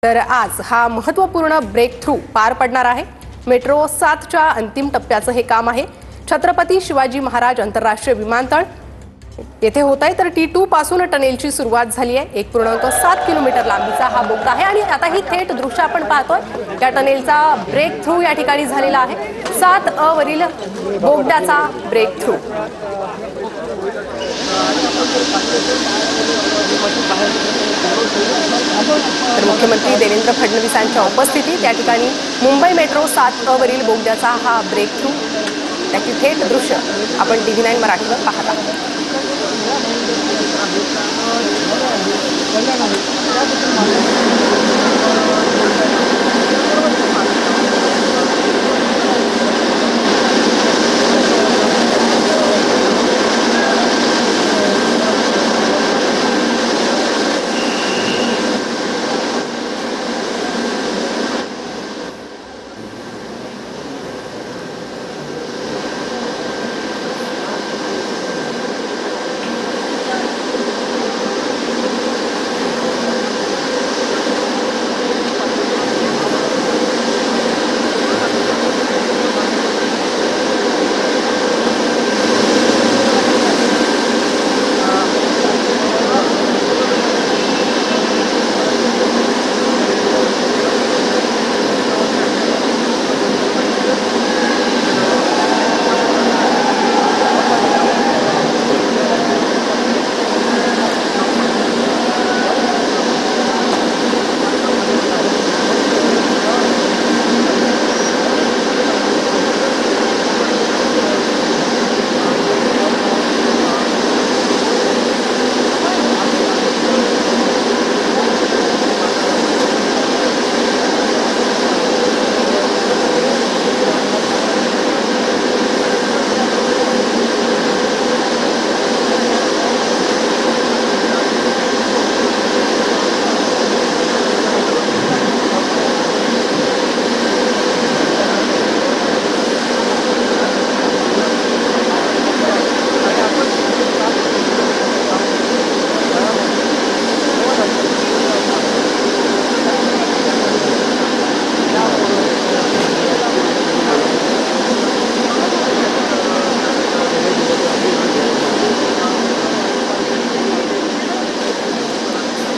तर आज हा महत्त्वपूर्ण ब्रेक थ्रू पार पडणार आहे। मेट्रो 7च्या अंतिम टप्प्याचं हे काम आहे। छत्रपती शिवाजी महाराज आंतरराष्ट्रीय विमानतळ येथे होत आहे। तर T2 पासून टनेलची सुरुवात झाली आहे। 1.7 किलोमीटर लांबीचा हा बोगदा आहे आणि आता ही थेट दृश्य आपण पाहतोय। या टनेलचा ब्रेक थ्रू या ठिकाणी झालेला आहे। 7A वरील बोगद्याचा ब्रेक थ्रू। तर मुख्यमंत्री देवेंद्र फडणवीसांच्या उपस्थितीत या ठिकाणी मुंबई मेट्रो 7A वरील बोगद्याचा हा ब्रेक थ्रू त्याची थेट दृश्य आपण TV9 मराठीवर पाहत आहोत।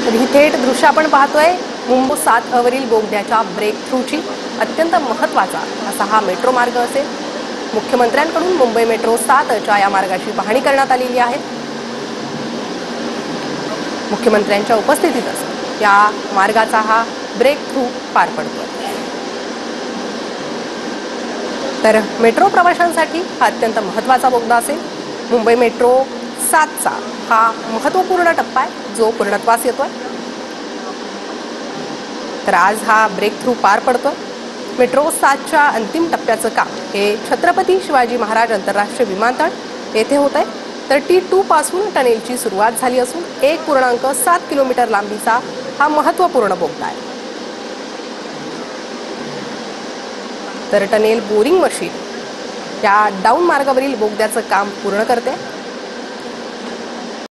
तर ही थेट दृश्य आपण पाहतोय मुंबई 7A वरील बोगद्याच्या ब्रेक थ्रूची। अत्यंत महत्त्वाचा असा हा मेट्रो मार्ग असेल। मुख्यमंत्र्यांकडून मुंबई मेट्रो 7च्या या मार्गाची पाहणी करण्यात आलेली आहे। मुख्यमंत्र्यांच्या उपस्थितीतच या मार्गाचा हा ब्रेक थ्रू पार पडतोय। तर मेट्रो प्रवाशांसाठी हा अत्यंत महत्त्वाचा बोगदा असेल। मुंबई मेट्रो 7चा हा महत्त्वपूर्ण टप्पा आहे जो पूर्णत्वास येतोय। तर आज हा ब्रेक थ्रू पार पडतोय। मेट्रो 7च्या अंतिम टप्प्याचं काम हे छत्रपती शिवाजी महाराज आंतरराष्ट्रीय विमानतळ येथे होत आहे। तर T2 पासून टनेलची सुरुवात झाली असून 1.7 किलोमीटर लांबीचा हा महत्त्वपूर्ण बोगदा आहे। तर टनेल बोरिंग मशीन या डाऊन मार्गावरील बोगद्याचं काम पूर्ण करते।